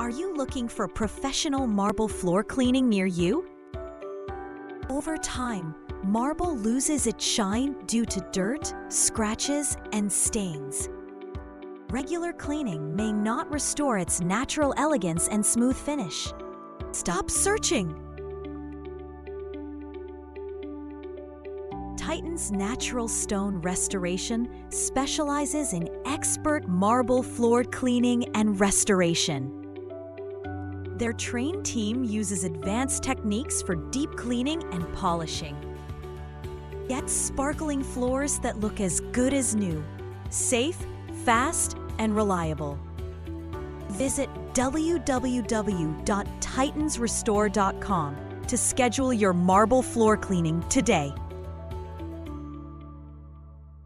Are you looking for professional marble floor cleaning near you? Over time, marble loses its shine due to dirt, scratches, and stains. Regular cleaning may not restore its natural elegance and smooth finish. Stop searching! Titan's Natural Stone Restoration specializes in expert marble floor cleaning and restoration. Their trained team uses advanced techniques for deep cleaning and polishing. Get sparkling floors that look as good as new, safe, fast, and reliable. Visit www.titansrestore.com to schedule your marble floor cleaning today.